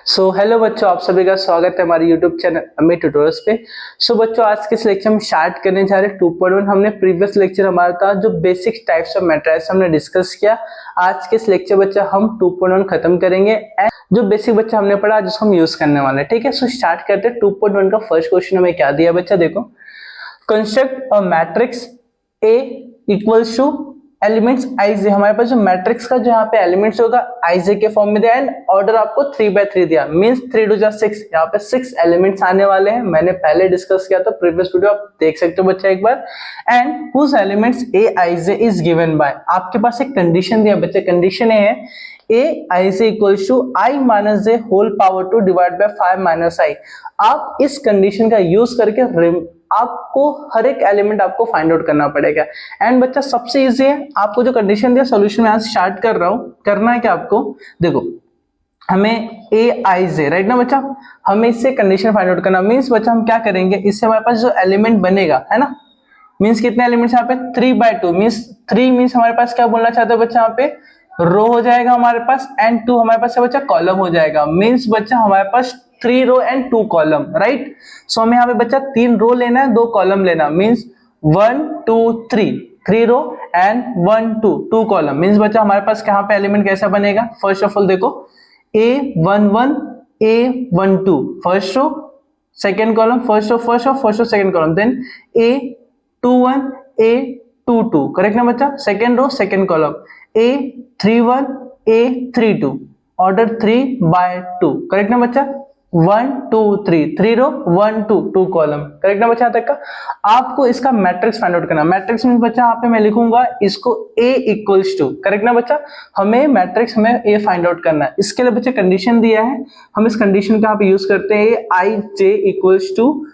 Hello बच्चों, आप सभी का स्वागत है हमारे यूट्यूब चैनल अमित ट्यूटोरियल्स पे। बच्चों, आज के इस लेक्चर में स्टार्ट करने जा रहे हैं 2.1। हमने प्रीवियस लेक्चर हमारा था जो बेसिक टाइप्स ऑफ मैट्रिसेस हमने डिस्कस किया। आज के इस लेक्चर बच्चा हम 2.1 खत्म करेंगे एंड जो बेसिक बच्चा हमने पढ़ा जिसको हम यूज करने वाले हैं। ठीक है, सो स्टार्ट करते हैं। 2.1 का फर्स्ट क्वेश्चन हमें क्या दिया बच्चा, देखो। Construct a matrix A equals to elements IJ. हमारे पास जो मैट्रिक्स का जो यहाँ पे एलिमेंट्स होगा आईजे के फॉर्म में दिया एंड ऑर्डर आपको 3/3 दिया, मींस 3 2 6। यहाँ पे 6 एलिमेंट्स आने वाले हैं। मैंने पहले डिस्कस किया था प्रीवियस वीडियो, आप देख सकते हो बच्चा एक बार। And whose elements A I J is given by, आपके पास एक कंडीशन दिया बच्चे। कंडीशन ये है ए आई से equals to I minus J whole power to divide by 5 minus I. आप इस कंडीशन का यूज करके आपको हर एक एलिमेंट आपको फाइंड आउट करना पड़ेगा। एंड बच्चा सबसे इजी है, आपको जो कंडीशन दिया सॉल्यूशन में आज स्टार्ट कर रहा हूं। करना है क्या आपको, देखो हमें ए आई जे, राइट ना बच्चा, हमें इससे कंडीशन फाइंड आउट करना। मींस बच्चा हम क्या करेंगे, इससे हमारे पास जो एलिमेंट बनेगा है ना, मींस कितने एलिमेंट्स यहाँ पे 3/2, मींस 3 मींस हमारे पास क्या बोलना चाहते हो बच्चा, यहाँ पे रो हो जाएगा हमारे पास एंड 2 हमारे पास है बच्चा कॉलम हो जाएगा। मींस बच्चा हमारे पास 3 रो एंड 2 कॉलम, राइट। सो हमें यहाँ पे बच्चा 3 रो लेना है, 2 कॉलम लेना, means 1 2 3 row and 1 2 2 column. Means बच्चा हमारे पास यहाँ पे एलिमेंट कैसा बनेगा, फर्स्ट ऑफ ऑल देखो A11 A12 first row second column, first row second column, then A21 A22, correct ना बच्चा, second row second column, A31 A32, order 3/2, correct ना बच्चा, 1 2 3 3 रो 1 2 2 कॉलम, करेक्ट ना बच्चा। तक का आपको इसका मैट्रिक्स फाइंड आउट करना। मैट्रिक्स में बच्चा यहाँ पे मैं लिखूंगा इसको A इक्वल्स टू, करेक्ट ना बच्चा, हमें मैट्रिक्स हमें A फाइंड आउट करना है। इसके लिए बच्चे कंडीशन दिया है, हम इस कंडीशन का यहाँ पे यूज करते हैं I J equals to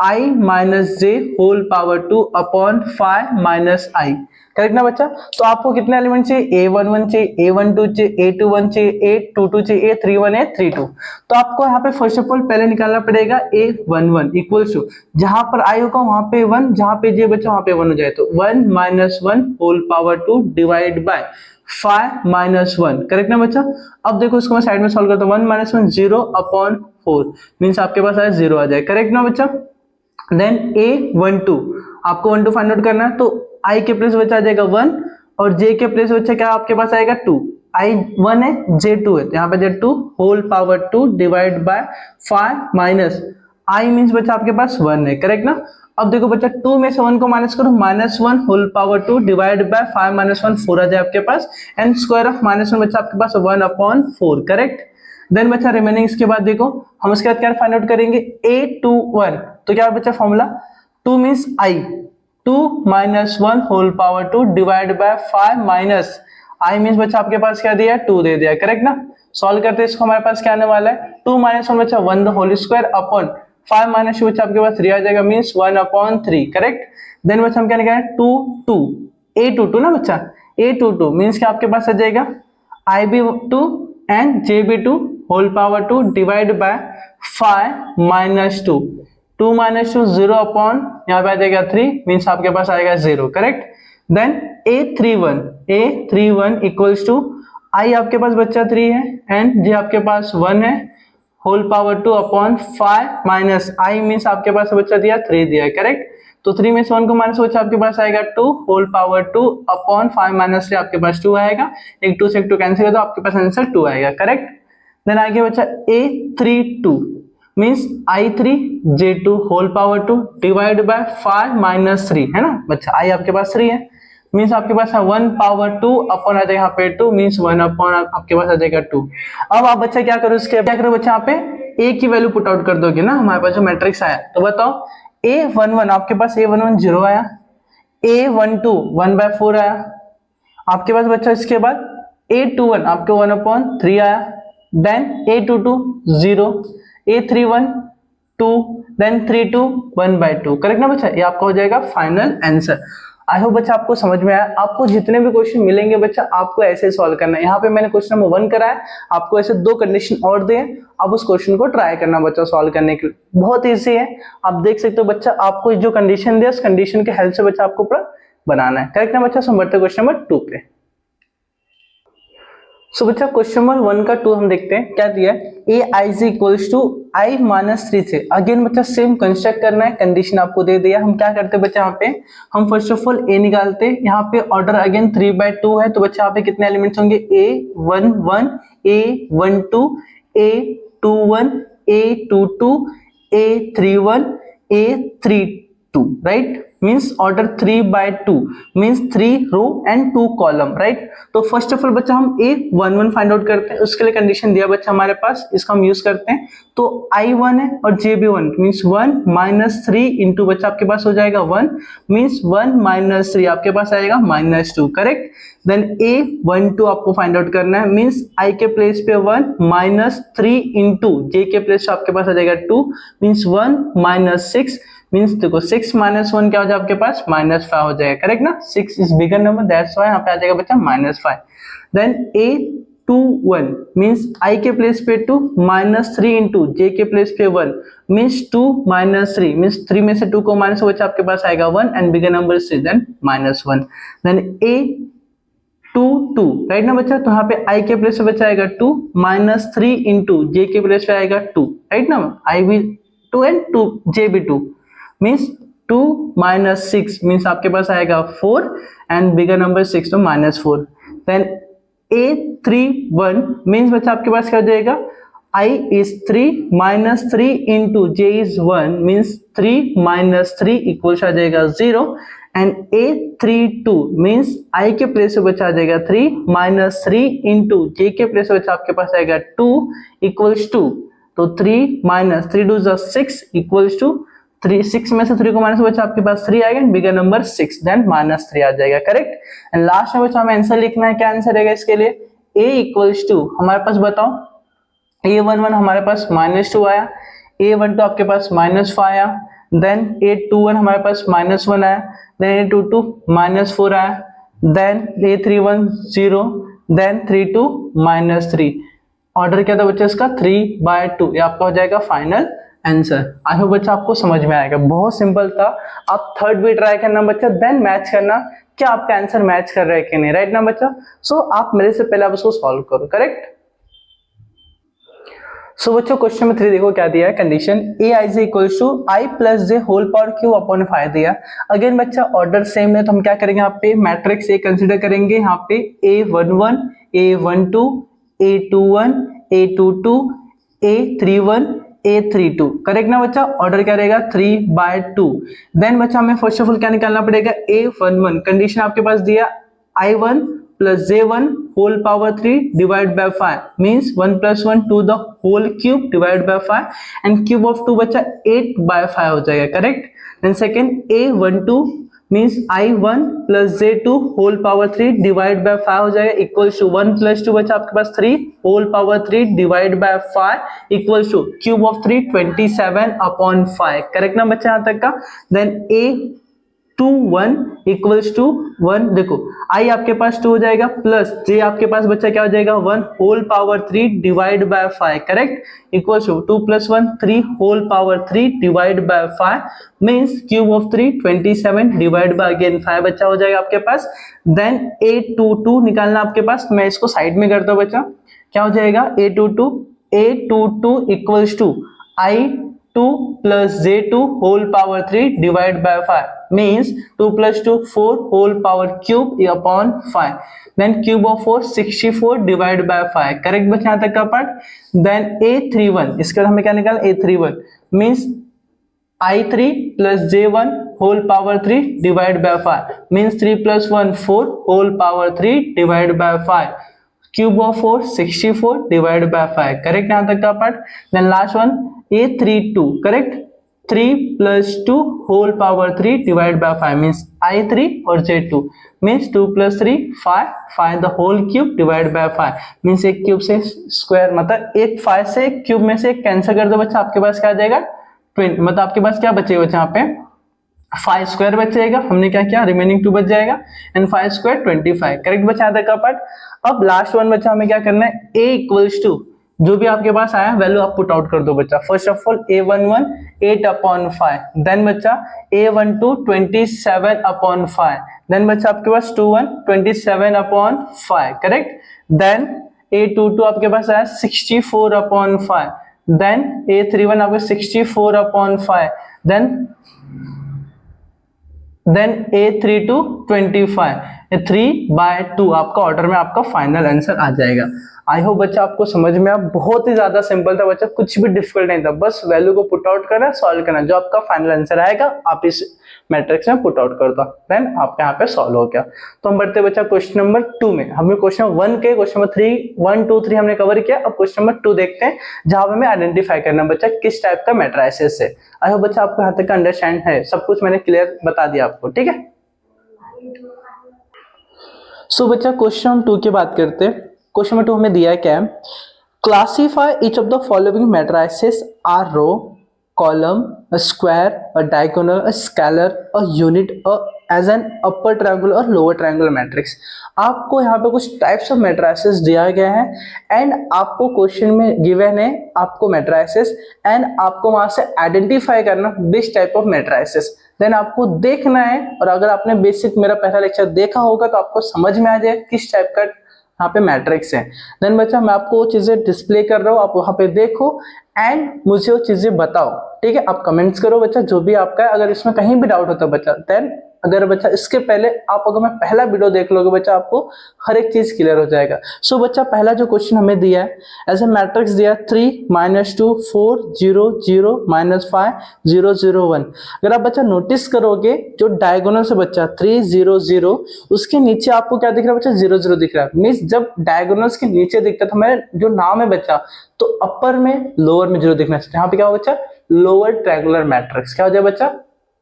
I minus J whole power 2 upon 5 minus I, correct ना बच्चा। तो आपको कितने एलिमेंट चाहिए, A11 चाहिए, A12 चाहिए, A21 चाहिए, A22 चाहिए, A31 A32। तो आपको यहाँ पे फर्स्ट ऑफ ऑल पहले निकालना पड़ेगा A11 इक्वल्स टू, जहां पर आई होगा वहां पे 1, जहां पे जे बच्चा वहां पे 1 हो जाए तो 1 minus 1 whole power 2 divide by 5 minus 1, correct ना बच्चा। अब देखो इसको मैं साइड में सॉल्व करता हूँ, 1 माइनस 1 0 अपॉन 4, मीन्स आपके पास आया 0 आ जाए, करेक्ट ना बच्चा। देन A12 आपको 1 2 फाइंड आउट करना है, तो I के प्लेस बच्चा आ जाएगा 1 और J के प्लेस बच्चा क्या आपके पास आएगा 2। I 1 है J 2 है, तो यहाँ पे J2 whole power 2 divide by 5 minus I means बच्चा आपके पास 1 है, करेक्ट ना। अब देखो बच्चा 2 में से 1 को माइनस करो, -1 whole power 2 divide by 5 minus 1 4 आ जाए आपके पास एंड स्क्वायर ऑफ -1 बच्चा आपके पास 1/4, करेक्ट। देन बच्चा रिमेनिंग इसके बाद देखो हम उसके बाद क्या फाइंड आउट करेंगे, A21, तो क्या बच्चा formula 2 means I 2 minus 1 whole power 2 divide by 5 minus I means बच्चा आपके पास क्या दिया है 2 दे दिया, करेक्ट ना। सॉल्व करते हैं इसको, हमारे पास क्या आने वाला है 2 माइनस 1 बच्चा 1 the whole square upon 5 minus बच्चा आपके पास 3 आ जाएगा, मींस 1/3, करेक्ट। देन बच्चा हम क्या निकालेंगे 2 2 A22 ना बच्चा, A22 मींस क्या आपके पास आ जाएगा IB2 and JB2 whole power 2 divide by 5 minus 2 2 minus 2 0 upon यहाँ पे आ जाएगा 3, मीन्स आपके पास आएगा 0, correct. Then A31 equals to I आपके पास बच्चा 3 है एंड J आपके पास 1 है whole power 2 upon 5 minus I means आपके पास बच्चा दिया 3 दिया है, करेक्ट। तो 3 में से 1 को माइनस बच्चा आपके पास आएगा 2 होल पावर 2 अपॉन 5 माइनस 3 आपके पास 2 आएगा, एक 2 से एक 2 कैंसिल कर दो आपके पास आंसर 2 आएगा, करेक्ट। देन आगे बच्चा A32 means I3 J2 whole power 2 divide by 5 minus 3 है ना बच्चा, I आपके पास 3 है मींस आपके पास है 1 पावर 2 अपॉन आ जाएगा यहाँ पे 2 मींस 1 अपॉन आपके पास आ जाएगा 2। अब आप बच्चा क्या करो, इसके क्या करो बच्चा यहाँ पे A की वैल्यू पुट आउट कर दोगे ना, हमारे पास जो मैट्रिक्स आया। तो बताओ A11 आपके पास A11 0 आया, A12 1/4 आया आपके पास बच्चा, इसके बाद A21 आपके 1/3 आया, then A22 0, A31 2, then 32 1/2, correct ना बच्चा। ये आपका हो जाएगा फाइनल आंसर। आई होप बच्चा आपको समझ में आया। आपको जितने भी क्वेश्चन मिलेंगे बच्चा आपको ऐसे सॉल्व करना है। यहाँ पे मैंने क्वेश्चन नंबर 1 कराया, आपको ऐसे 2 कंडीशन और दे, आप उस क्वेश्चन को ट्राई करना बच्चा सॉल्व करने के लिए, बहुत ईजी है। आप देख सकते हो बच्चा, आपको जो कंडीशन दिया उस कंडीशन के हेल्प से बच्चा आपको पूरा बनाना है, करेक्ट ना बच्चा। सो बढ़ते क्वेश्चन नंबर 2 पे। सो बच्चा क्वेश्चन नंबर 1 का 2 हम देखते हैं क्या दिया है। A I is equals to I minus 3 से अगेन बच्चा सेम कंस्ट्रक्ट करना है, कंडीशन आपको दे दिया। हम क्या करते हैं बच्चा, यहाँ पे हम फर्स्ट ऑफ ऑल ए निकालते हैं। यहाँ पे ऑर्डर अगेन 3/2 है, तो बच्चा यहाँ पे कितने एलिमेंट्स होंगे, A11 A12 A21 A22 A31 A32, right. Means order 3/2 means 3 row and 2 column, right. तो फर्स्ट ऑफ ऑल बच्चा हम A11 फाइंड आउट करते हैं, उसके लिए कंडीशन दिया बच्चा हमारे पास, इसको हम यूज करते हैं। तो I1 है और J भी 1 मीन्स 1 माइनस 3 इंटू बच्चा आपके पास हो जाएगा 1 मीन्स 1 माइनस 3 आपके पास आएगा -2, करेक्ट। देन A12 आपको फाइंड आउट करना है, मीन्स I के प्लेस पे 1 माइनस 3 इंटू J के प्लेस पे आपके पास आ जाएगा 2 मीन्स 1 माइनस 6 मीन्स देखो 6 माइनस 1 क्या हो जाएगा आपके पास -5 हो जाएगा, करेक्ट ना। 6 is bigger number, that's why यहाँ पे आ जाएगा बच्चा -5। देन A21 मीन्स I के प्लेस पे 2 माइनस 3 इंटू J के प्लेस पे 1 मीन्स 2 माइनस 3 मीन्स 3 में से 2 को माइनस बच्चा आपके पास आएगा 1 and bigger number 3 then -1। Then A22 right ना बच्चा, तो यहाँ पे I के प्लेस पे बच्चा आएगा 2 माइनस 3 इंटू J के प्लेस पे आएगा 2, राइट ना। I भी 2 एंड 2 J भी 2 मीन्स 2 माइनस 6 मीन्स आपके पास आएगा 4 एंड बिगर नंबर 6 तो -4। देन A31 मीन्स बच्चा आपके पास क्या हो जाएगा, I is 3 minus 3 into J is 1 means 3 minus 3 equals आ जाएगा 0 एंड A32 मीन्स I के प्लेस पे बच्चा आ जाएगा 3 माइनस 3 इंटू J के प्लेस पे बच्चा आपके पास आएगा 2 इक्वल्स 2, तो 3 माइनस 3 2 6 इक्वल्स टू 3, 6 में से 3 को माइनस बच्चा आपके पास 3 आएगा, बिगर नंबर 6 देन -3 आ जाएगा, करेक्ट। एंड लास्ट में बच्चा हमें आंसर लिखना है, क्या आंसर रहेगा इसके लिए, A इक्वल्स टू हमारे पास बताओ A11 हमारे पास -2 आया, A12 आपके पास -5 आया, देन A21 हमारे पास -1 आया, देन A22 -4 आया, देन A31 0, देन 32 -3। ऑर्डर क्या था बच्चा इसका 3/2, ये आपका हो जाएगा फाइनल आंसर। आई होप बच्चा आपको समझ में आएगा, बहुत सिंपल था। आप थर्ड भी ट्राई करना बच्चा, देन मैच करना क्या आपका आंसर मैच कर रहा है कि नहीं, राइट ना बच्चा। सो आप मेरे से पहले आप उसको सॉल्व करो, करेक्ट। सो बच्चों क्वेश्चन नंबर 3 देखो क्या दिया है, condition A I is equals to I plus J whole power Q upon 5 दिया। अगेन बच्चा ऑर्डर सेम है, तो हम क्या करेंगे, यहाँ पे मैट्रिक्स A कंसिडर करेंगे, यहाँ पे A11 A12 A21 A22 A31 A32, correct ना बच्चा। ऑर्डर क्या रहेगा 3/2। देन बच्चा हमें फर्स्ट ऑफ ऑल क्या निकालना पड़ेगा, A11 कंडीशन आपके पास दिया I1 plus J1 whole power 3 divided by 5 means 1 plus 1 to the whole cube divided by 5 and cube of 2 बच्चा 8/5 हो जाएगा, correct. Then second A12 means I1 plus J2 whole power 3 divided by 5 हो जाएगा equals to 1 plus 2 बचा आपके पास 3 whole power 3 divided by 5 equals to cube of 3 27/5, correct ना बच्चा यहाँ तक का। देन A21 इक्वल्स टू 1, देखो I आपके पास 2 हो जाएगा प्लस J आपके पास बच्चा क्या हो जाएगा 1 whole power 3 divide by 5, correct equals to 2 + 1 3 whole power 3 divide by 5 means cube of 3 27 divide by again 5 बच्चा हो जाएगा आपके पास। देन A22 निकालना आपके पास, मैं इसको साइड में करता हूं बच्चा, क्या हो जाएगा A22 equals to I2 plus J2 whole power 3 divided by 5 means 2 plus 2 4 whole power cube upon 5, then cube of 4 64 divided by 5, correct बच्चा यहाँ तक का पार्ट। then A31 इसके बाद हमें क्या निकालना, A31 means I3 plus J1 whole power 3 divided by 5 means 3 plus 1 4 whole power 3 divided by 5, cube of 4 64 divided by 5, correct यहाँ तक का part. then last one A32, correct 3 plus 2 whole power 3 divided by 5 means I3 और J2 means 2 plus 3 5 5 the whole cube divided by 5 means एक cube से square, मतलब एक 5 से cube में से कैंसिल कर दो बच्चा, आपके पास क्या आ जाएगा 20, मतलब आपके पास क्या बचेगा बच्चा यहाँ पे 5 स्क्वायर बचेगा, हमने क्या किया रिमेनिंग 2 बच जाएगा एंड 5 स्क्वायर 25, करेक्ट बच्चा यहाँ तक का पार्ट। अब लास्ट वन बच्चा हमें क्या करना है, A इक्वल्स टू जो भी आपके पास आया वैल्यू आप पुट आउट कर दो बच्चा। First of all A11 8/5, then बच्चा A12 27/5, देन बच्चा आपके पास 21 27/5, करेक्ट। देन A22 आपके पास आया 64/5, देन A31 आपके 64/5, देन A32 25, 3/2 आपका ऑर्डर में आपका फाइनल आंसर आ जाएगा। आई होप बच्चा आपको समझ में आया, बहुत ही ज्यादा सिंपल था बच्चा, कुछ भी डिफिकल्ट नहीं था, बस वैल्यू को पुट आउट करना, सॉल्व करना, जो आपका फाइनल आंसर आएगा आप इस मैट्रिक्स में पुट आउट कर दो, देन आपके यहाँ पे सॉल्व हो गया। तो हम बढ़ते बच्चा क्वेश्चन नंबर 2 में। हमने क्वेश्चन 1 के क्वेश्चन नंबर 3 1 2 3 हमने कवर किया। अब क्वेश्चन नंबर 2 देखते हैं, जहां पे हमें आइडेंटिफाई करना बच्चा किस टाइप का मैट्रिसेस है। आई होप बच्चा आपको यहाँ तक अंडरस्टैंड है, सब कुछ मैंने क्लियर बता दिया आपको, ठीक है। सो बच्चा क्वेश्चन हम 2 की बात करते हैं। क्वेश्चन नंबर 2 हमें दिया है क्या, classify each of the following matrices are row, column, a square, a diagonal, a scalar, a unit, as an upper triangle और lower triangle matrix। आपको यहाँ पे कुछ टाइप्स ऑफ मैट्रिसेस दिया गया है एंड आपको क्वेश्चन में गिवन है आपको मैट्रिसेस एंड आपको वहां से आइडेंटिफाई करना this type of matrices, then आपको देखना है। और अगर आपने बेसिक मेरा पहला लेक्चर देखा होगा तो आपको समझ में आ जाए किस टाइप का यहाँ पे मैट्रिक्स है। देन बच्चा मैं आपको वो चीजें डिस्प्ले कर रहा हूँ, आप वहां पे देखो एंड मुझे वो चीजें बताओ, ठीक है। आप कमेंट्स करो बच्चा जो भी आपका है, अगर इसमें कहीं भी डाउट होता है बच्चा, देन अगर बच्चा इसके पहले आप अगर मैं पहला वीडियो देख लोगे बच्चा, आपको हर एक चीज क्लियर हो जाएगा। सो बच्चा पहला जो क्वेश्चन हमें दिया है, ऐसे मैट्रिक्स दिया 3 -2 4 0 0 -5 0 0 1। अगर आप बच्चा नोटिस करोगे जो डायगोनल से बच्चा 3 0 0 उसके नीचे आपको क्या दिख रहा है बच्चा, 0 0 दिख रहा है। मीन्स जब डायगोनल्स के नीचे दिखता है तो हमारे जो नाम है बच्चा, तो अपर में लोअर में 0 दिखना चाहिए। यहाँ पे क्या हो बच्चा, लोअर ट्रायंगुलर मैट्रिक्स। क्या हो जाए बच्चा,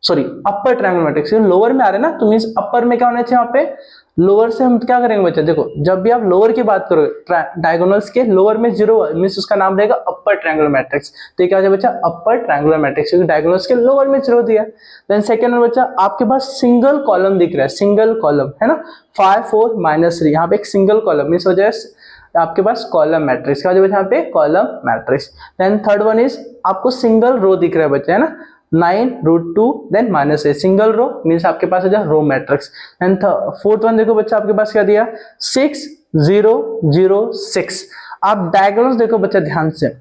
sorry upper triangular matrix, lower में आ रहे हैं ना, तो मींस अपर में क्या होना चाहिए, यहाँ पे लोअर से हम क्या करेंगे बच्चा, देखो जब भी आप लोअर की बात करोगे डायगोनल्स के लोअर में 0 मींस उसका नाम रहेगा अपर ट्रायंगुलर मैट्रिक्स। तो क्या हो जाए बच्चा, अपर ट्रायंगुलर मैट्रिक्स, क्योंकि डायगोनल्स के लोअर में 0 दिया। देन सेकंड में बच्चा आपके पास सिंगल कॉलम दिख रहा है, सिंगल कॉलम है ना, 5 4 -3, यहाँ पे एक सिंगल कॉलम मींस हो जाए आपके पास कॉलम मैट्रिक्स। क्या हो जाए यहाँ पे, column matrix. Then third one is आपको सिंगल रो दिख रहा है बच्चा, है ना, 9√2 देन -8, सिंगल रो मींस आपके पास हो जाए row matrix. And fourth one देखो बच्चा आपके पास क्या दिया, 6 0 0 6। आप डायगोनल्स देखो बच्चा ध्यान से,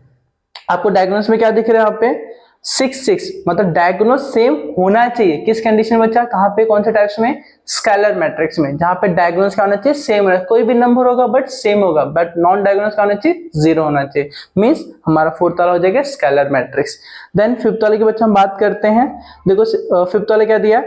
आपको डायगोनल्स में क्या दिख रहा है यहाँ पे, 6 6, मतलब डायगोनल सेम होना चाहिए। किस कंडीशन में बच्चा, कहाँ पे, कौन से टाइप्स में, स्केलर मैट्रिक्स में, जहां पे डायगोनल्स का होना चाहिए सेम होना, कोई भी नंबर होगा बट सेम होगा, बट नॉन डायगोनल्स का होना चाहिए 0 होना चाहिए। मींस हमारा फोर्थ वाला हो जाएगा स्केलर मैट्रिक्स। देन फिफ्थ वाले की बच्चा हम बात करते हैं। देखो फिफ्थ वाले क्या दिया,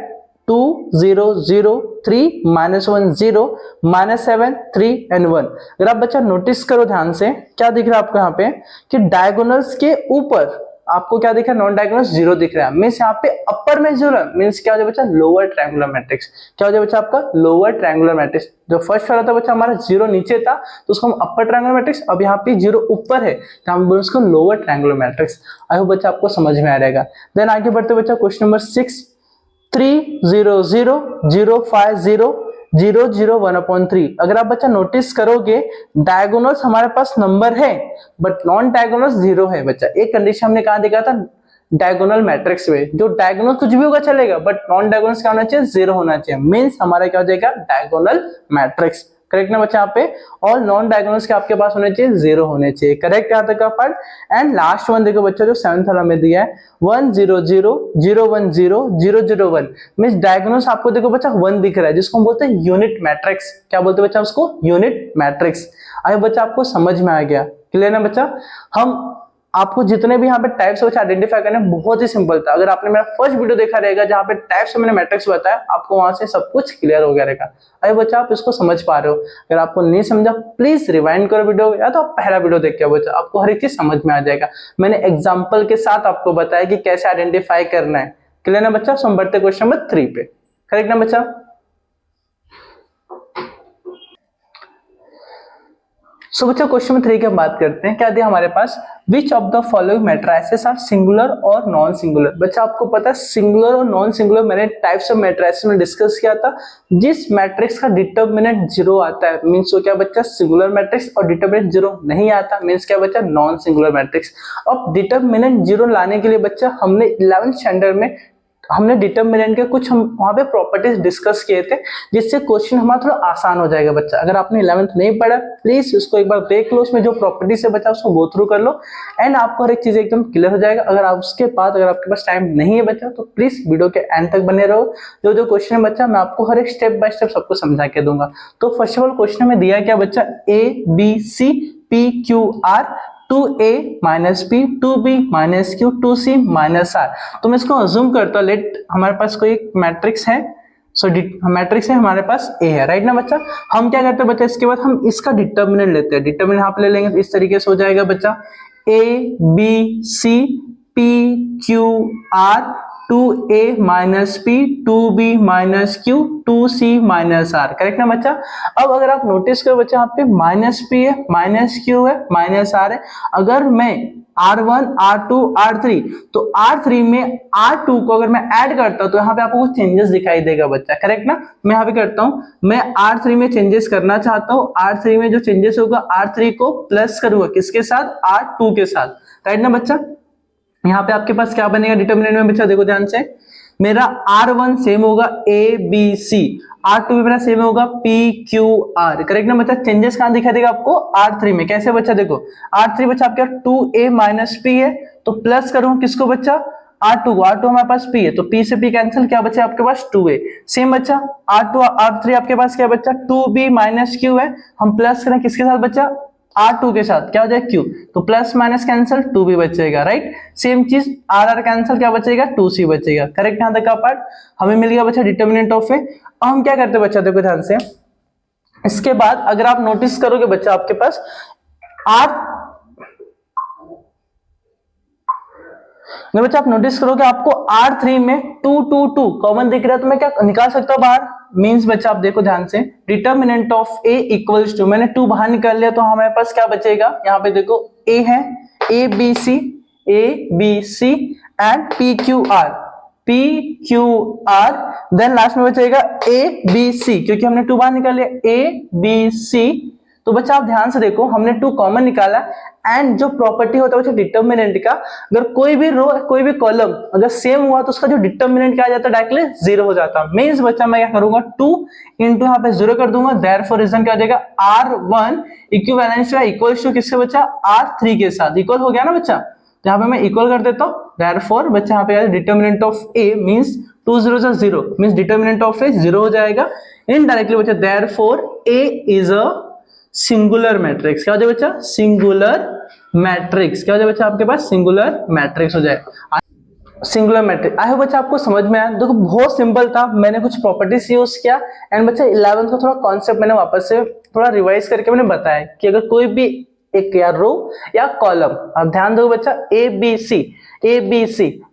2 0 0 3 -1 0 -7 3 and 1। अगर आप बच्चा नोटिस करो ध्यान से, क्या दिख रहा है आपको यहाँ पे कि डायगोनल्स के ऊपर आपको क्या दिख रहा है, नॉन डायगोनल्स 0 दिख रहा है। मींस यहाँ पे अपर में 0 मींस क्या हो जाए बच्चा, लोअर ट्रायंगुलर मैट्रिक्स। क्या हो जाए बच्चा आपका, लोअर ट्रायंगुलर मैट्रिक्स। जो फर्स्ट वाला था बच्चा हमारा 0 नीचे था तो उसको हम अपर ट्रायंगुलर मैट्रिक्स, अब यहाँ पे 0 ऊपर है तो हम बोल उसको लोअर ट्रायंगुलर मैट्रिक्स। आई होप बच्चा आपको समझ में आ रहेगा। देन आगे बढ़ते बच्चा क्वेश्चन नंबर 6, 3 0 0 0 5 0 0 0 1/3। अगर आप बच्चा नोटिस करोगे डायगोनल्स हमारे पास नंबर है बट नॉन डायगोनल्स 0 है बच्चा। एक कंडीशन हमने कहा देखा था डायगोनल मैट्रिक्स में, जो डायगोनल कुछ भी होगा चलेगा बट नॉन डायगोनल्स क्या होना चाहिए, 0 होना चाहिए। मींस हमारा क्या हो जाएगा, डायगोनल मैट्रिक्स। करेक्ट ना बच्चा, यहाँ पे और नॉन डायगोनल्स के आपके पास होने चाहिए 0 होने चाहिए। करेक्ट यहाँ तक का पार्ट। एंड लास्ट वन देखो बच्चा जो 7th वाला में दिया है 1 0 0 0 1 0 0 0 1। मींस डायगोनल्स आपको देखो बच्चा 1 दिख रहा है, जिसको हम बोलते हैं यूनिट मैट्रिक्स। क्या बोलते हैं बच्चा उसको, यूनिट मैट्रिक्स। आई बच्चा आपको समझ में आ गया, क्लियर ना बच्चा। हम आपको जितने भी यहाँ पे टाइप्स बच्चा आइडेंटिफाई करने बहुत ही सिंपल था। अगर आपने मेरा फर्स्ट वीडियो देखा रहेगा जहाँ पे टाइप्स मैंने मैट्रिक्स बताया, आपको वहां से सब कुछ क्लियर हो गया रहेगा। अरे बच्चा आप इसको समझ पा रहे हो, अगर आपको नहीं समझा प्लीज रिवाइंड करो वीडियो, या तो आप पहला वीडियो देख के बच्चा, आपको हर एक चीज समझ में आ जाएगा। मैंने एग्जाम्पल के साथ आपको बताया कि कैसे आइडेंटिफाई करना है। क्लियर ना बच्चा। सो हम बढ़ते क्वेश्चन नंबर 3 पे। करेक्ट ना बच्चा। सो बच्चा क्वेश्चन नंबर 3 की हम बात करते हैं। क्या दिया हमारे पास, which of the following matrices are singular और नॉन सिंगुलर। बच्चा आपको पता है सिंगुलर और नॉन सिंगुलर मैंने टाइप्स ऑफ मैट्रिसेस में डिस्कस किया था। जिस मैट्रिक्स का डिटर्मिनेंट 0 आता है मींस वो क्या बच्चा, सिंगुलर मैट्रिक्स, और डिटर्मिनेंट 0 नहीं आता मींस क्या बच्चा, नॉन सिंगुलर मैट्रिक्स। अब डिटर्मिनेंट 0 लाने के लिए बच्चा हमने 11th स्टैंडर्ड में हमने डिटर्मिनेंट के कुछ हम वहां पे प्रॉपर्टीज डिस्कस किए थे, जिससे क्वेश्चन हमारा थोड़ा आसान हो जाएगा बच्चा। अगर आपने 11th नहीं पढ़ा प्लीज उसको एक बार देख लो, उसमें जो प्रॉपर्टीज है बच्चा उसको गो थ्रू कर लो एंड आपको हर एक चीज एकदम क्लियर हो जाएगा। अगर आप उसके बाद अगर आपके पास टाइम नहीं है बच्चा तो प्लीज वीडियो के एंड तक बने रहो। जो जो क्वेश्चन है बच्चा मैं आपको हर एक स्टेप बाय स्टेप सबको समझा के दूंगा। तो फर्स्ट ऑफ ऑल क्वेश्चन में दिया क्या बच्चा, ABC PQR 2a minus P 2b minus Q 2c minus R. तो मैं इसको अज्यूम करता हूँ, लेट हमारे पास कोई मैट्रिक्स है, सो मैट्रिक्स है हमारे पास ए है, राइट ना बच्चा। हम क्या करते हैं बच्चा, इसके बाद हम इसका डिटर्मिनेंट लेते हैं। डिटर्मिनेंट यहाँ पे ले लेंगे तो इस तरीके से हो जाएगा बच्चा ABC PQR 2a minus P 2b minus Q 2c minus R, correct ना बच्चा। अब अगर आप नोटिस करो बच्चा यहाँ पे माइनस पी है, माइनस क्यू है, माइनस आर है। अगर मैं R1 R2 R3 तो R3 में R2 को अगर मैं ऐड करता हूं तो यहाँ पे आपको कुछ चेंजेस दिखाई देगा बच्चा, करेक्ट ना। मैं यहाँ पे करता हूं, मैं R3 में चेंजेस करना चाहता हूं। R3 में जो चेंजेस होगा R3 को प्लस करूंगा किसके साथ, R2 के साथ, राइट ना बच्चा। यहाँ पे आपके पास क्या बनेगा डिटर्मिनेंट में बच्चा, देखो ध्यान से, मेरा R1 सेम होगा ABC, R2 भी मेरा सेम होगा PQR, करेक्ट ना बच्चा। चेंजेस कहां दिखाई देगा आपको, R3 में। कैसे बच्चा, देखो R3 बच्चा आपके 2a माइनस p है तो प्लस करूं किसको बच्चा, R2 को। R2 हमारे पास p है तो p से p कैंसिल, क्या बचा आपके पास 2a। सेम बच्चा R2 R3 आपके पास क्या बच्चा 2b माइनस q है, हम प्लस करें किसके साथ बच्चा, R2 के साथ, क्या हो जाएगा Q, तो प्लस माइनस कैंसिल 2b बचेगा, राइट। सेम चीज R कैंसिल, क्या बचेगा 2c बचेगा, करेक्ट। यहां तक का पार्ट हमें मिल गया बच्चा डिटर्मिनेंट ऑफ ए। अब हम क्या करते हैं बच्चा, देखो ध्यान से, इसके बाद अगर आप नोटिस करोगे बच्चा आपके पास बच्चा आप नोटिस करोगे आपको R3 में 2 2 2 कॉमन दिख रहा है, तो मैं क्या निकाल सकता हूं बाहर। मींस बच्चा आप देखो ध्यान से, determinant of A equals to, मैंने 2 बाहर निकाल लिया तो हमारे पास क्या बचेगा, यहाँ पे देखो A है, ABC and PQR, then last में बचेगा ABC, क्योंकि हमने 2 बाहर निकाल लिया ABC। तो बच्चा आप ध्यान से देखो, हमने 2 कॉमन निकाला एंड जो प्रॉपर्टी होता है बच्चा डिटर्मिनेंट का, अगर कोई भी रो कोई भी कॉलम अगर सेम हुआ तो उसका जो डिटर्मिनेंट क्या आ जाता है, डायरेक्टली 0 हो जाता है। मींस बच्चा मैं क्या करूंगा 2 इंटू यहाँ पे 0 कर दूंगा, देयरफॉर रीजन क्या हो जाएगा R1 इक्विवेलेंस इक्वल्स टू किससे बच्चा, R3 के साथ। इक्वल हो गया ना बच्चा, तो यहाँ पे मैं इक्वल कर देता हूँ, देयरफॉर बच्चा यहाँ पे determinant of A means 2 0 0 means determinant of A 0 हो जाएगा इनडायरेक्टली बच्चा, therefore A is a singular matrix. क्या हो जाए बच्चा, सिंगुलर मैट्रिक्स। क्या हो जाए बच्चा आपके पास, सिंगुलर मैट्रिक्स हो जाए, सिंगुलर मैट्रिक्स। आई होप बच्चा आपको समझ में आया। देखो बहुत सिंपल था, मैंने कुछ प्रॉपर्टीज यूज किया एंड बच्चा 11th का थोड़ा कॉन्सेप्ट मैंने वापस से थोड़ा रिवाइज करके मैंने बताया कि अगर कोई भी एक या रो या कॉलम, आप ध्यान दो बच्चा ABC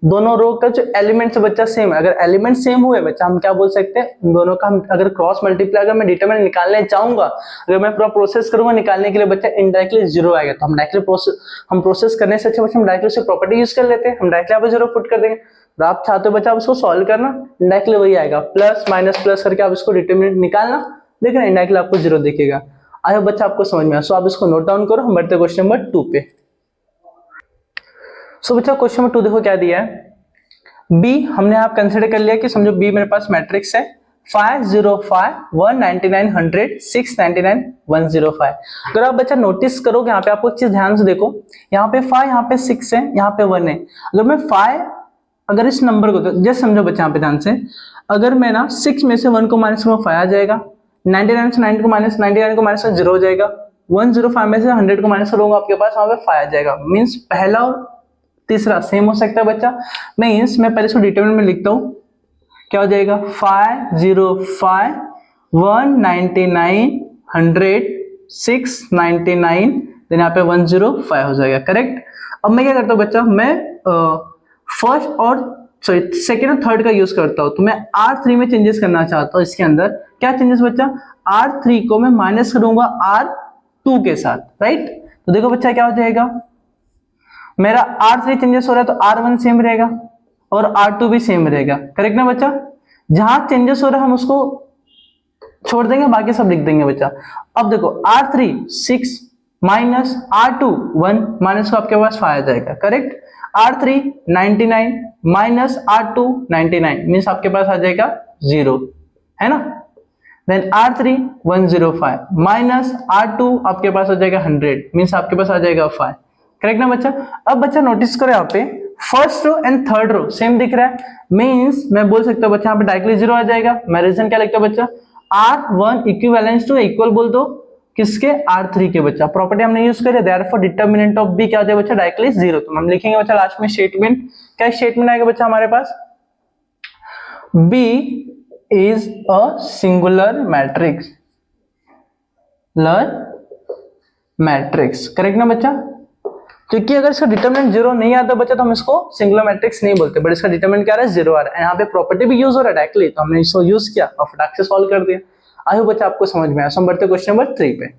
दोनों रो का जो एलिमेंट्स बच्चा सेम है, अगर एलिमेंट सेम हुए बच्चा हम क्या बोल सकते हैं, उन दोनों का हम अगर क्रॉस मल्टीप्लाई अगर मैं डिटरमिनेंट निकालने चाहूंगा, अगर मैं पूरा प्रोसेस करूंगा निकालने के लिए बच्चा इनडायरेक्टली 0 आएगा, तो हम प्रोसेस करने से अच्छा बच्चा हम डायरेक्टली उसकी प्रॉपर्टी यूज कर लेते हैं, हम डायरेक्टली यहाँ पे 0 पुट कर देंगे। तो आप चाहते हो बच्चा आप उसको सॉल्व करना, इनडायरेक्टली वही आएगा, प्लस माइनस प्लस करके आप इसको डिटरमिनेंट निकालना, लेकिन इनडायरेक्टली आपको 0 दिखेगा। आई होप बच्चा आपको समझ में आया। सो आप इसको नोट डाउन करो, हम बढ़ते क्वेश्चन नंबर 2 पे। सो बच्चा क्वेश्चन नंबर 2 देखो क्या दिया है, बी हमने आप कंसिडर कर लिया कि समझो बी मेरे पास मैट्रिक्स है 5 0 5 199 100 699 105। अगर आप बच्चा नोटिस करोगे यहाँ पे आपको एक चीज ध्यान से देखो, यहाँ पे 5 यहाँ पे 6 है, यहाँ पे 1 है। अगर मैं 5 अगर इस नंबर को जस्ट समझो बच्चा यहाँ पे ध्यान से, अगर मैं ना 6 में से 1 को माइनस करूँ 5 आ जाएगा, 99 से 99 को माइनस 0 हो जाएगा, 105 में से 100 को माइनस करूंगा आपके पास वहां पे 5 आ जाएगा। मींस पहला और तीसरा सेम हो सकता है बच्चा। मींस मैं पहले इसको डिटरमिनेंट में लिखता हूं, क्या हो जाएगा 505 199 100 699 देन यहाँ पे 105 हो जाएगा, करेक्ट। अब मैं क्या करता हूँ बच्चा, मैं फर्स्ट और सेकेंड और थर्ड का यूज करता हूं, तो मैं R3 में चेंजेस करना चाहता हूं। इसके अंदर क्या चेंजेस बच्चा, R3 को मैं माइनस करूंगा R2 के साथ, राइट। तो देखो बच्चा क्या हो जाएगा, मेरा R3 चेंजेस हो रहा है तो R1 सेम रहेगा और R2 भी सेम रहेगा, करेक्ट ना बच्चा। जहां चेंजेस हो रहा है हम उसको छोड़ देंगे, बाकी सब लिख देंगे बच्चा। अब देखो R3 6 माइनस R2 1 माइनस को आपके पास 5 आ जाएगा, correct. R3 99 minus R2 99 means आपके पास आ जाएगा 0, है ना। देन R3 105 माइनस R2 आपके पास आ जाएगा 100 मीन्स आपके पास आ जाएगा 5, करेक्ट ना बच्चा। अब बच्चा नोटिस करो यहाँ पे first row and third row same दिख रहा है, मीन्स मैं बोल सकता हूँ बच्चा यहाँ पे डायरेक्टली 0 आ जाएगा। मैं रीजन क्या लिखता हूँ बच्चा, R1 इक्विवेलेंस टू इक्वल बोल दो किसके, R3 के बच्चा। प्रॉपर्टी हमने यूज करी, देयरफॉर डिटरमिनेंट ऑफ B क्या हो जाएगा बच्चा, डायरेक्टली 0। तो हम लिखेंगे बच्चा लास्ट में स्टेटमेंट, क्या स्टेटमेंट आएगा बच्चा हमारे पास, B is a singular matrix, matrix, correct ना बच्चा। क्योंकि अगर इसका डिटरमिनेंट 0 नहीं आता बच्चा तो हम इसको सिंगुलर मैट्रिक्स नहीं बोलते, बट इसका डिटरमिनेंट क्या आ रहा है, 0 आ रहा है। यहाँ पे प्रॉपर्टी भी यूज हो रहा है डायरेक्टली, तो हमने इसको यूज किया और फटाक से सॉल्व कर दिया। आई होप बच्चा आपको समझ में आया। हम बढ़ते क्वेश्चन नंबर 3 पे।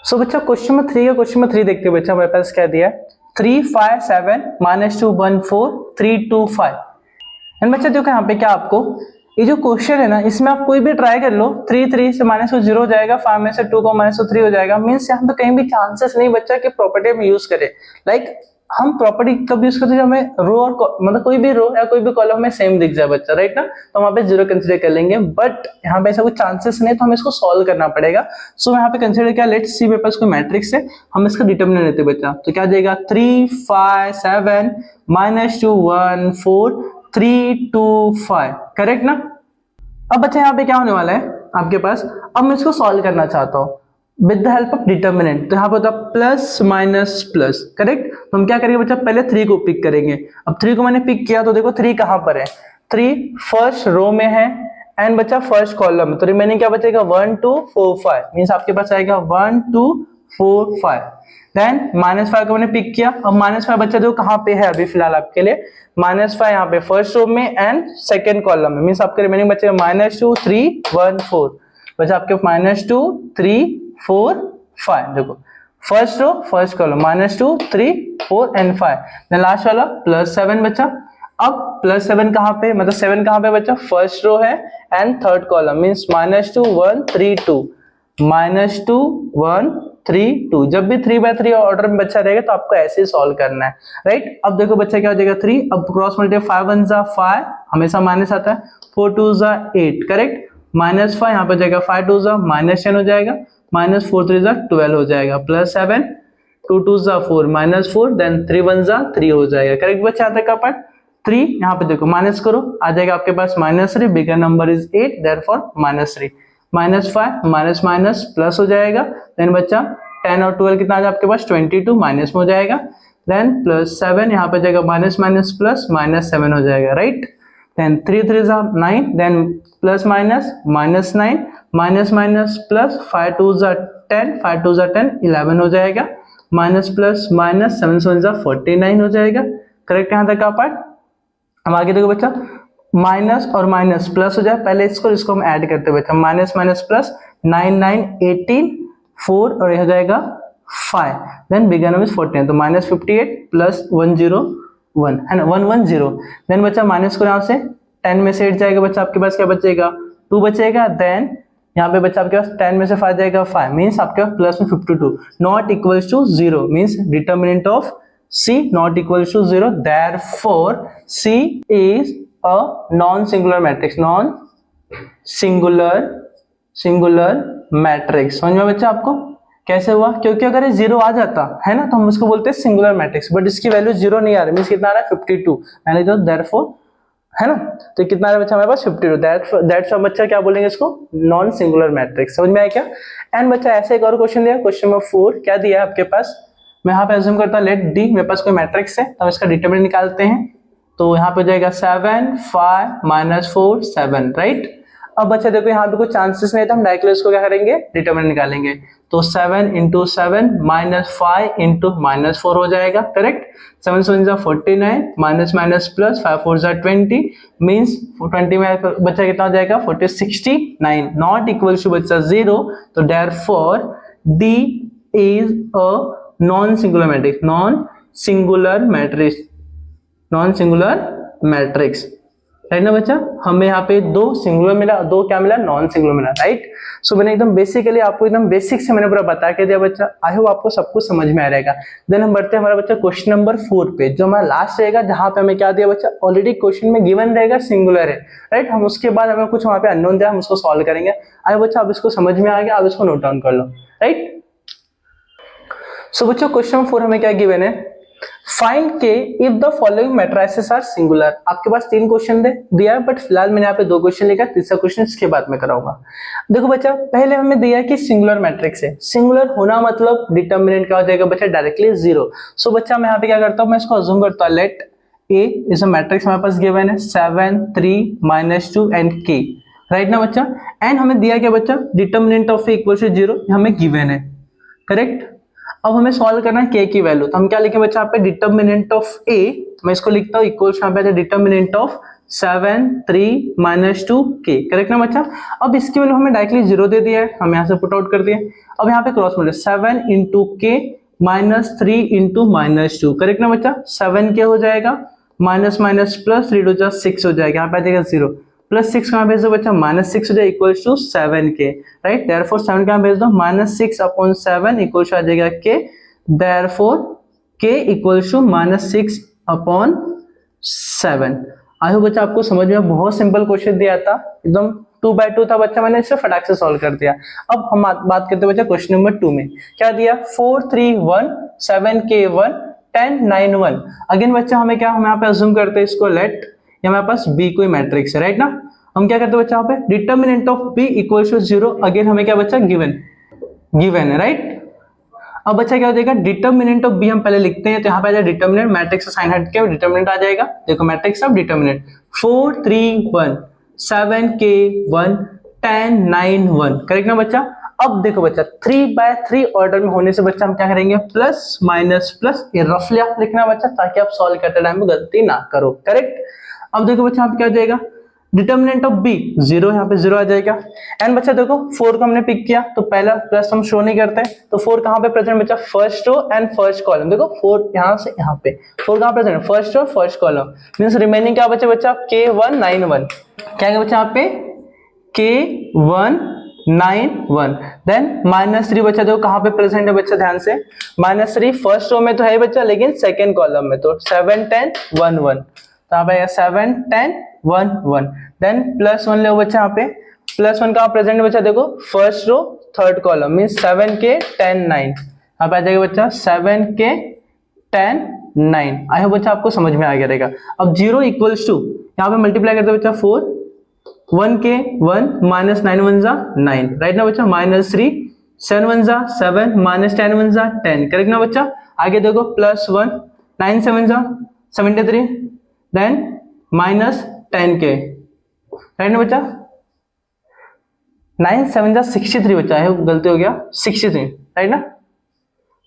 सो बच्चा क्वेश्चन नंबर 3 देखते हैं बच्चा। हमारे पास क्या दिया है, 3 5 7 -2 1 4 3 2 5। एंड बच्चा देखो यहाँ पे क्या आपको ये जो क्वेश्चन है ना, इसमें आप कोई भी ट्राई कर लो, 3 3 से माइनस को 0 हो जाएगा, 5 में से 2 को माइनस 3 हो जाएगा। मीन्स यहाँ पे कहीं भी चांसेस नहीं बच्चा कि प्रॉपर्टी हम यूज करें। लाइक हम प्रॉपर्टी कब यूज करते हैं, हमें रो और मतलब कोई भी रो या कोई भी कॉलम में सेम दिख जाए बच्चा, राइट ना, तो वहाँ पे 0 कंसिडर कर लेंगे। बट यहाँ पे ऐसा कोई चांसेस नहीं, तो हमें इसको सॉल्व करना पड़ेगा। सो यहाँ पे कंसिडर किया, लेट्स सी मेरे पास कोई मैट्रिक्स है, हम इसका डिटरमिनेंट लेते हैं बच्चा। तो क्या जाएगा, 3 5 7 -2 1 4 3 2 5, करेक्ट ना। अब बच्चा यहाँ पे क्या होने वाला है आपके पास, अब मैं इसको सॉल्व करना चाहता हूँ with the help of determinant. तो यहाँ पे होता है प्लस माइनस प्लस, करेक्ट। तो हम क्या करेंगे बच्चा, पहले 3 को पिक करेंगे। अब 3 को मैंने पिक किया तो देखो 3 कहाँ पर है, 3 फर्स्ट रो में है एंड बच्चा फर्स्ट कॉलम में। तो रिमेनिंग क्या बचेगा, 1 2 4 5 मीन्स आपके पास आएगा 1 2 4 5। देन -5 को मैंने पिक किया। अब -5 बच्चा जो कहाँ पे है अभी फिलहाल आपके लिए, -5 यहाँ पे फर्स्ट रो में एंड सेकंड कॉलम में, मीन्स आपके रिमेनिंग बचेगा -2 3 1 4। बच्चा आपके -2 3 4 5। देखो first row first column -2 3 4 and 5। Then last वाला +7 बच्चा। अब +7 कहाँ पे, मतलब 7 कहाँ पे बच्चा, फर्स्ट रो है एंड थर्ड कॉलम, मीन्स -2 1 3 2 -2 1 3 2। जब भी 3/3 ऑर्डर में बच्चा रहेगा तो आपको ऐसे ही सॉल्व करना है, राइट। अब देखो बच्चा क्या हो जाएगा 3, अब क्रॉस मल्टीप्लाई 5 1 जा 5, हमेशा माइनस आता है, 4 2 जा 8, करेक्ट। -5 यहाँ पे जाएगा, 5 2 जा -10 हो जाएगा, -4 3 जा 12 हो जाएगा, +7 2 2 जा 4 -4, देन 3 1 जा 3 हो जाएगा, करेक्ट बच्चा। आता है का पार्ट 3, यहाँ पे देखो माइनस करो, आ जाएगा आपके पास -3, बिगर number is 8 therefore -3, -5 minus minus plus हो जाएगा। देन बच्चा 10 और 12 कितना आ जाएगा आपके पास, 22 माइनस में हो जाएगा। देन +7 यहाँ पे जाएगा माइनस माइनस प्लस -7 हो जाएगा, राइट। देन 3 3 जा 9, then plus minus -9 minus minus plus 5 2 जा 10 5 2 जा 10 11 हो जाएगा, माइनस प्लस माइनस 7 7 जा 49 हो जाएगा, करेक्ट। यहाँ तक का पार्ट। अब आगे देखो बच्चा, माइनस और माइनस प्लस हो जाए, पहले इसको हम ऐड करते हैं बच्चा, माइनस माइनस प्लस 9 9 18 4 और यह हो जाएगा 5, देन बिगर नंबर 14, तो -58 प्लस 101 है ना, 110। देन बच्चा माइनस को यहाँ से 10 में से 8 जाएगा बच्चा, आपके पास क्या बचेगा 2 बचेगा। देन यहाँ पे बच्चा आपके पास 10 में से 5 जाएगा 5, मीन्स आपके पास प्लस में 52, not equals to 0, means determinant of C not equals to 0, therefore C is a non-singular matrix, non-singular matrix। समझ में बच्चा आपको कैसे हुआ, क्योंकि अगर ये 0 आ जाता है ना तो हम उसको बोलते हैं सिंगुलर मैट्रिक्स, बट इसकी वैल्यू 0 नहीं आ रही, मीन्स कितना आ रहा है 52, मैंने तो therefore है ना, तो कितना आ रहा है बच्चा हमारे पास 52, दैट्स बच्चा क्या बोलेंगे इसको, नॉन सिंगुलर मैट्रिक्स। समझ में आया क्या। एंड बच्चा ऐसे एक और क्वेश्चन दिया, क्वेश्चन नंबर 4 क्या दिया है आपके पास, मैं यहाँ पे अज्यूम करता हूँ लेट डी, मेरे पास कोई मैट्रिक्स है तो हम इसका डिटरमिनेंट निकालते हैं। तो यहाँ पे जाएगा 7 5 -4 7, राइट। अब बच्चा देखो यहाँ पे कोई चांसेस नहीं था, हम डायरेक्टली इसको क्या करेंगे, डिटरमिनेंट निकालेंगे। तो 7 × 7 -5 × -4 हो जाएगा, करेक्ट। 7 7 जा 49 माइनस माइनस प्लस 5 4 जा 20, मीन्स 20 में बच्चा कितना हो जाएगा 69, नॉट इक्वल टू बच्चा 0, तो therefore D is a non singular matrix, right ना बच्चा, हमें यहाँ पे दो सिंगुलर मिला, दो क्या मिला, नॉन सिंगुलर मिला, राइट। सो मैंने एकदम बेसिकली आपको एकदम बेसिक से मैंने पूरा बता के दिया बच्चा, आई होप आपको सब कुछ समझ में आ रहेगा। देन हम बढ़ते हैं हमारा बच्चा क्वेश्चन नंबर 4 पे, जो हमारा लास्ट रहेगा, जहां पे हमें क्या दिया बच्चा, ऑलरेडी क्वेश्चन में गिवन रहेगा सिंगुलर है, राइट। हम उसके बाद हमें कुछ वहां पे अननोन दिया, हम उसको सॉल्व करेंगे। आई बच्चा आप इसको समझ में आ गया, आप इसको नोट डाउन कर लो, राइट। सो बच्चों क्वेश्चन नंबर 4 हमें क्या गिवन है, find k if the following matrices are singular. आपके पास 3 क्वेश्चन दिया है, बट फिलहाल मैंने यहाँ पे 2 क्वेश्चन लिखा, तीसरा क्वेश्चन इसके बाद में कराऊंगा। देखो बच्चा, पहले हमें दिया है कि सिंगुलर मैट्रिक्स है, सिंगुलर होना मतलब डिटर्मिनेंट क्या हो जाएगा बच्चा, डायरेक्टली 0। सो बच्चा मैं यहाँ पे क्या करता हूँ, मैं इसको अज्यूम करता हूँ, let A is a matrix हमारे पास गिवन है 7 3 -2 एंड k, राइट ना बच्चा। एंड हमें दिया क्या बच्चा, determinant of A equal to 0 हमें गिवन है, करेक्ट। अब हमें सॉल्व करना है k की वैल्यू, तो हम क्या लिखें बच्चा यहाँ पे, डिटर्मिनेंट ऑफ a, मैं इसको लिखता हूँ इक्वल्स यहाँ पे डिटर्मिनेंट ऑफ 7 3 -2 k, करेक्ट ना बच्चा। अब इसकी वैल्यू हमें डायरेक्टली 0 दे दिया है, हम यहाँ से पुट आउट कर दिए। अब यहाँ पे cross multiply 7 into k -3 into -2, correct ना बच्चा। 7 क्या हो जाएगा, माइनस माइनस प्लस 3 टू 6 हो जाएगा, यहाँ पे आ जाएगा 0, प्लस 6 कहाँ भेज दो बच्चा, -6 हो जाएगा equals to 7k, right. Therefore 7 कहाँ भेज दो, -6 अपॉन 7 इक्वल्स आ जाएगा k, therefore k equals to -6 upon 7। I hope बच्चा आपको समझ में, बहुत सिंपल क्वेश्चन दिया था, एकदम 2 by 2 था बच्चा, मैंने इसे फटाक से सॉल्व कर दिया। अब हम बात करते हैं बच्चा क्वेश्चन नंबर 2 में क्या दिया, 4 3 1 7k 1 10 9 1। अगेन बच्चा हमें क्या, हम यहाँ पे अज्यूम करते हैं इसको, लेट ये हमारे पास बी कोई मैट्रिक्स है, राइट ना। हम क्या करते हैं बच्चा, यहाँ पे determinant of B equals to 0, again हमें क्या बच्चा, गिवन है, राइट। अब बच्चा क्या हो जाएगा, डिटर्मिनेंट ऑफ बी हम पहले लिखते हैं, तो यहाँ पे आ जाएगा डिटर्मिनेंट, मैट्रिक्स से साइन हट के डिटर्मिनेंट आ जाएगा, देखो matrix of determinant 4 3 1 7k 1 10 9 1, correct ना बच्चा। अब देखो बच्चा 3 by 3 ऑर्डर में होने से बच्चा हम क्या करेंगे, प्लस माइनस प्लस, ये रफली आप लिखना बच्चा, ताकि आप सॉल्व करते टाइम में गलती ना करो, करेक्ट। अब देखो बच्चा यहाँ पे क्या हो जाएगा, डिटर्मिनेंट ऑफ बी 0, यहाँ पे 0 आ जाएगा। एंड बच्चा देखो 4 को हमने पिक किया, तो पहला प्लस हम शो नहीं करते, तो 4 कहाँ पे प्रेजेंट बच्चा, first row and first column. देखो 4 यहाँ से यहाँ पे 4 कहाँ present, first row first column, means remaining क्या बच्चा बच्चा k1 9 1, क्या है बच्चा यहाँ पे k1 9 1। देन -3 बच्चा देखो कहाँ पे प्रेजेंट है बच्चा, ध्यान से, -3 फर्स्ट रो में तो है बच्चा, लेकिन सेकेंड कॉलम में, तो 7 10 1 1, तो यहाँ पे 7 10 1 1। देन +1 ले बच्चा, यहाँ पे +1 कहाँ प्रेजेंट है बच्चा, देखो first row third column, mean 7k 10 9, यहाँ पे आ जाएगा बच्चा 7k 10 9। आई होप बच्चा आपको समझ में आ गया रहेगा। अब 0 इक्वल्स टू, यहाँ पे मल्टीप्लाई करते बच्चा 4 1k 1 -9 1 जा 9, राइट ना बच्चा, -3 7 1 जा 7 -10 1 जा 10, करेक्ट ना बच्चा। आगे देखो +1 9 7 जा 73, देन -10k, राइट ना बच्चा, 9 7 जा 63 बच्चा है, गलती हो गया 63, राइट ना,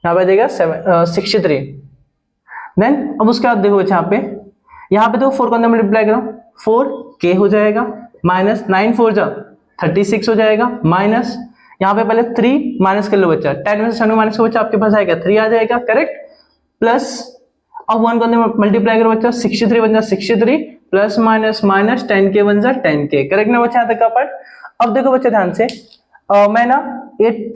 यहाँ पे देगा 63। देन अब उसके बाद देखो बच्चा यहाँ पे देखो 4 को अंदर मल्टीप्लाई करो, 4k हो जाएगा, -9 4 जा 36 हो जाएगा, माइनस यहाँ पे पहले 3 माइनस कर लो बच्चा, 10 में से 7 माइनस का बच्चा आपके पास आएगा 3 आ जाएगा, करेक्ट। प्लस अब 1 को अंदर मल्टीप्लाई करो बच्चा, 63 बन जा 63, प्लस माइनस माइनस 10k बन जा 10k, करेक्ट ना बच्चा, यहाँ तक का पार्ट। अब देखो बच्चा ध्यान से, मैं ना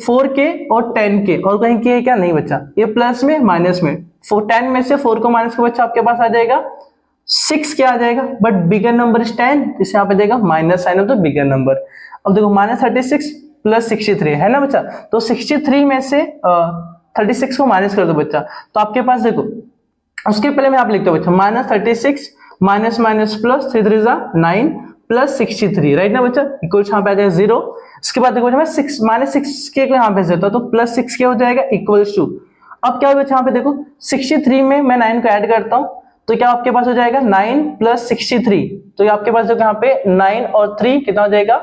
4k और 10k और कहीं k है क्या, नहीं बच्चा, ये प्लस में माइनस में, 10 में से 4 को माइनस का बच्चा आपके पास आ जाएगा 6 क्या आ जाएगा, बट बिगर नंबर इज 10, इसे यहाँ पे देगा minus sign of the bigger number. अब देखो -36 प्लस 63 है ना बच्चा, तो 63 में से 36 को माइनस कर दो बच्चा, तो आपके पास देखो, उसके पहले मैं आप लिखता हूँ बच्चा, -36 माइनस माइनस प्लस 3 3 जा 9 प्लस 63, राइट ना बच्चा, इक्वल यहाँ पे आ जाएगा 0। इसके बाद देखो मैं 6 -6 के यहाँ भेज देता हूँ, तो +6 क्या हो जाएगा इक्वल्स टू, अब क्या होगा बच्चा, यहाँ पे देखो 63 में मैं 9 को ऐड करता हूँ, तो क्या आपके पास हो जाएगा 9 + 63, तो ये आपके पास जो यहाँ पे 9 और 3 कितना हो जाएगा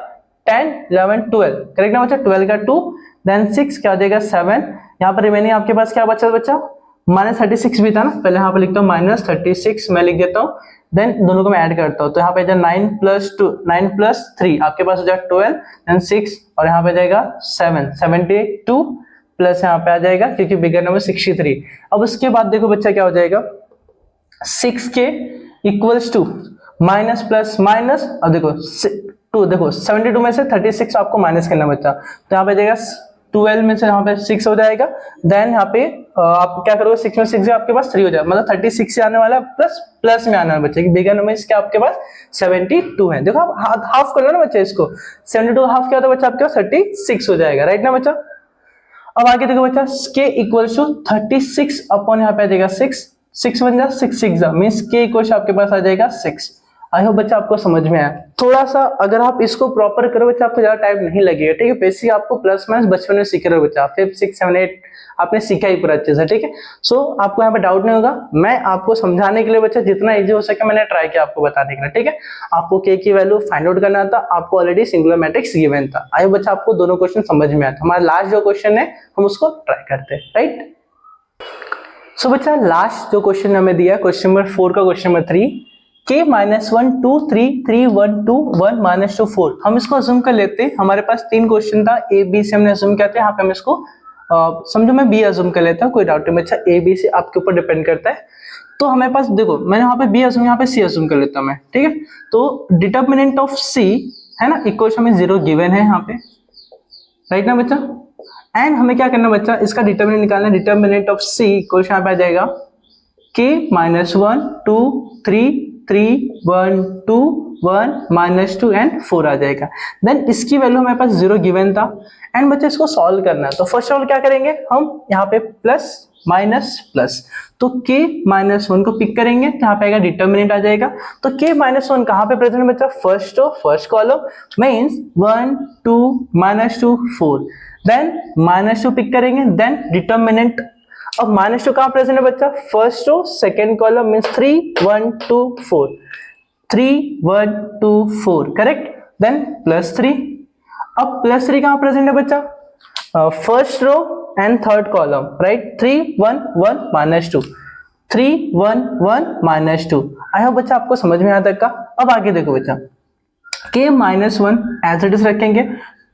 10 11 12, करेक्ट ना बच्चा, 12 का 2, देन 6 क्या हो जाएगा 7, यहाँ पर रिमेनिंग आपके पास क्या बचा बच्चा, -36 भी था ना, पहले यहाँ पे लिखता हूँ -36 मैं लिख देता हूँ, देन दोनों को मैं ऐड करता हूँ, तो यहाँ पे जाएगा 9 + 3 आपके पास हो जाएगा 12, देन 6 और यहाँ पे जाएगा 7 72 प्लस यहाँ पे आ जाएगा क्योंकि बिगर नंबर 63। अब उसके बाद देखो बच्चा क्या हो जाएगा, 6k equals to minus plus minus, और देखो 2, देखो 72 में से 36 आपको माइनस करना बच्चा, तो यहाँ पे जाएगा 12 में से यहाँ पे 6 हो जाएगा, देन यहाँ पे आप क्या करोगे, 6 में 6 आपके पास 3 हो जाएगा, मतलब 36 से आने वाला प्लस प्लस में आना है बच्चे, बिगर नंबर इसके आपके पास 72 है। देखो आप हाफ कर लो ना बच्चे इसको, 72 हाफ क्या होता है बच्चा, आपके पास 36 हो जाएगा, राइट ना बच्चा। अब आगे देखो बच्चा, के इक्वल टू 36 अपॉन यहाँ पे आ जाएगा 6, 6 बन जा 6 6 जा मींस के इक्वल आपके पास आ जाएगा 6। आई होप बच्चा आपको समझ में आया। थोड़ा सा अगर आप इसको प्रॉपर करो बच्चा, आपको ज्यादा टाइम नहीं लगेगा, ठीक है। बेसिक आपको प्लस माइनस बचपन में सीख रहे हो बच्चा, 5 6 7 8 आपने सीखा ही पूरा अच्छे से, ठीक है। सो आपको यहाँ पे डाउट नहीं होगा, मैं आपको समझाने के लिए बच्चा जितना इजी हो सके मैंने ट्राई किया आपको बताने के लिए, ठीक है। आपको के की वैल्यू फाइंड आउट करना था, आपको ऑलरेडी सिंगुलर मैट्रिक्स गिवन था। आई होप बच्चा आपको दोनों क्वेश्चन समझ में आया। हमारा लास्ट जो क्वेश्चन है हम उसको ट्राई करते हैं, राइट। सो बच्चा लास्ट जो क्वेश्चन हमें दिया क्वेश्चन नंबर 4 का क्वेश्चन नंबर 3, k -1 2 3 3 1 2 1 -2 4। हम इसको अज्यूम कर लेते हैं, हमारे पास 3 क्वेश्चन था, ए बी से हमने अज्यूम किया था, यहाँ पे हम इसको समझो मैं बी अज्यूम कर लेता हूँ, कोई डाउट नहीं बच्चा, ए बी से आपके ऊपर डिपेंड करता है। तो हमारे पास देखो मैंने यहाँ पे बी अज्यूम, यहाँ पे सी अज्यूम कर लेता हूँ मैं, ठीक है। तो डिटर्मिनेंट ऑफ सी है ना इक्वल हमें 0 गिवन है यहाँ पे, राइट ना बच्चा। एंड हमें क्या करना बच्चा, इसका डिटर्मिनेंट निकालना है, डिटर्मिनेंट ऑफ सी इक्वल यहाँ पे आ जाएगा k -1 2 3 3 1 2 1 -2 एंड 4 आ जाएगा। देन इसकी वैल्यू हमारे पास 0 गिवन था एंड बच्चे इसको सॉल्व करना है। तो फर्स्ट ऑफ ऑल क्या करेंगे हम, यहाँ पे प्लस माइनस प्लस, तो k -1 को पिक करेंगे तो यहाँ पे आएगा डिटर्मिनेंट आ जाएगा। तो k -1 कहाँ पे प्रेजेंट बच्चा, first row first column means 1 2 -2 4, then -2 pick करेंगे, देन डिटर्मिनेंट। अब -2 कहां प्रेजेंट है बच्चा, first row second column means 3 1 2 4, 3 1 2 4 correct, then +3। अब +3 कहां प्रेजेंट है बच्चा, first row and third column, right, 3 1 1 -2, 3 1 1 -2। I hope बच्चा आपको समझ में आया तक का। अब आगे देखो बच्चा, k -1 एज इट इज रखेंगे,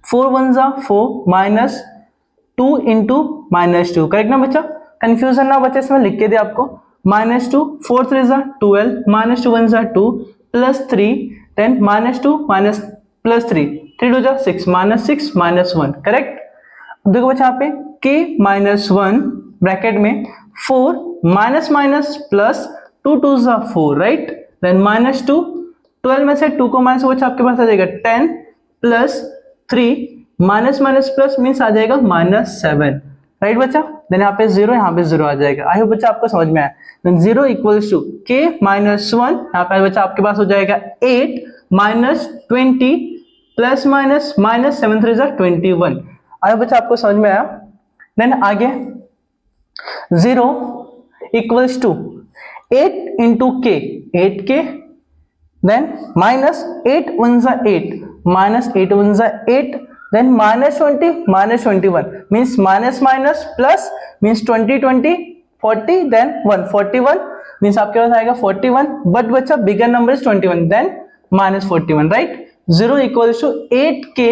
4 1 जा 4 -2 इंटू -2, करेक्ट ना बच्चा। कंफ्यूजन ना बच्चे, इसमें लिख के दे आपको, -2 4 3 जा 12, -2 1 जा 2 +3, देन -2 +3 3 2 जा 6 -6 -1, करेक्ट। देखो बच्चा यहाँ पे k -1 ब्रैकेट में 4 माइनस माइनस प्लस 2 2 जा 4, राइट, देन -2 12 में से 2 को माइनस बच्चा आपके पास आ जाएगा 10 +3 माइनस माइनस प्लस मीन्स आ जाएगा -7, राइट बच्चा। देन यहाँ पे 0, यहाँ पे 0 आ जाएगा। आई होप बच्चा आपको समझ में आया। देन 0 इक्वल्स टू k -1, यहाँ पे बच्चा आपके पास हो जाएगा 8 -20 प्लस माइनस -7 3 21। आई होप बच्चा आपको समझ में आया। देन आगे 0 equals to 8 into k 8k, then -8 1 8 -8 1 8, then -20 -21 means minus minus plus means 20 20 40 then 1 41 means आपके पास आएगा 41, बट बच्चा bigger number is 21 then -41, right. 0 equals to 8k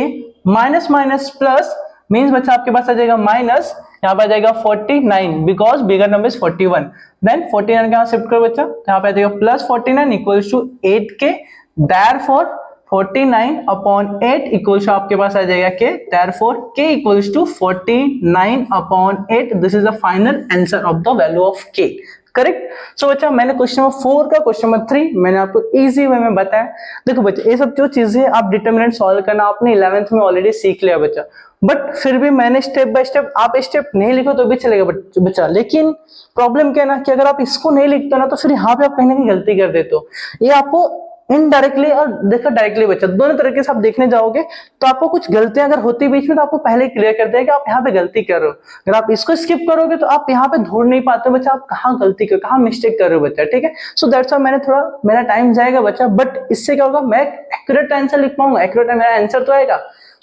minus minus plus means बच्चा आपके पास आ जाएगा माइनस, यहाँ पे आ जाएगा 49 because bigger number is 41, then 49 कहाँ शिफ्ट करो बच्चा, यहाँ पे आ जाएगा +49 equals to 8k, therefore 49 upon 8 equals आपके पास आ जाएगा k, therefore k equals to 49 upon 8। This is the final answer of the value of k, correct. So बच्चा मैंने क्वेश्चन नंबर 4 का क्वेश्चन नंबर 3 मैंने आपको इजी वे में बताया। देखो बच्चा ये सब जो चीजें आप डिटरमिनेंट सॉल्व करना आपने 11th में ऑलरेडी सीख लिया बच्चा, बट फिर भी मैंने स्टेप बाय स्टेप, आप स्टेप नहीं लिखो तो भी चलेगा बच्चा, लेकिन प्रॉब्लम क्या है ना कि अगर आप इसको नहीं लिखते ना तो फिर यहाँ पे आप कहीं ना कहीं गलती कर देते हो। ये आपको इनडायरेक्टली और देखो डायरेक्टली बच्चा दोनों तरीके से आप देखने जाओगे तो आपको कुछ गलतियां अगर होती बीच में तो आपको पहले क्लियर कर देगा कि आप यहाँ पे गलती कर रहे हो। अगर आप इसको स्किप करोगे तो आप यहाँ पे ढूंढ नहीं पाते बच्चा आप कहाँ गलती कर, कहाँ मिस्टेक कर रहे हो बच्चा, ठीक है। सो दैट्स व्हाई मैंने थोड़ा, मेरा टाइम जाएगा बच्चा, बट इससे क्या होगा मैं एक्यूरेट आंसर लिख पाऊंगा, एक्यूरेट मेरा आंसर तो आएगा,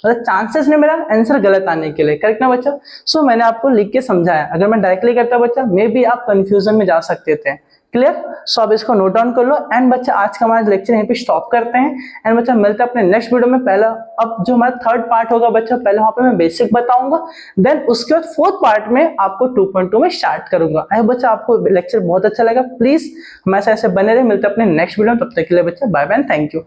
मतलब चांसेस ने मेरा आंसर गलत आने के लिए, करेक्ट ना बच्चा। सो मैंने आपको लिख के समझाया, अगर मैं डायरेक्टली करता बच्चा मे बी आप कंफ्यूजन में जा सकते थे क्लियर? सो अब इसको नोट डाउन कर लो। एंड बच्चा आज का हमारा लेक्चर यहीं पे स्टॉप करते हैं। एंड बच्चा मिलते हैं अपने नेक्स्ट वीडियो में। पहला अब जो हमारा थर्ड पार्ट होगा बच्चा, पहले वहां पे मैं बेसिक बताऊंगा, देन उसके बाद फोर्थ पार्ट में आपको 2.2 में स्टार्ट करूंगा। आई बच्चा आपको लेक्चर बहुत अच्छा लगा, प्लीज हमारे साथ ऐसे बने रहे। मिलते हैं अपने नेक्स्ट वीडियो में, तब तक के लिए बच्चा बाय बाय, थैंक यू।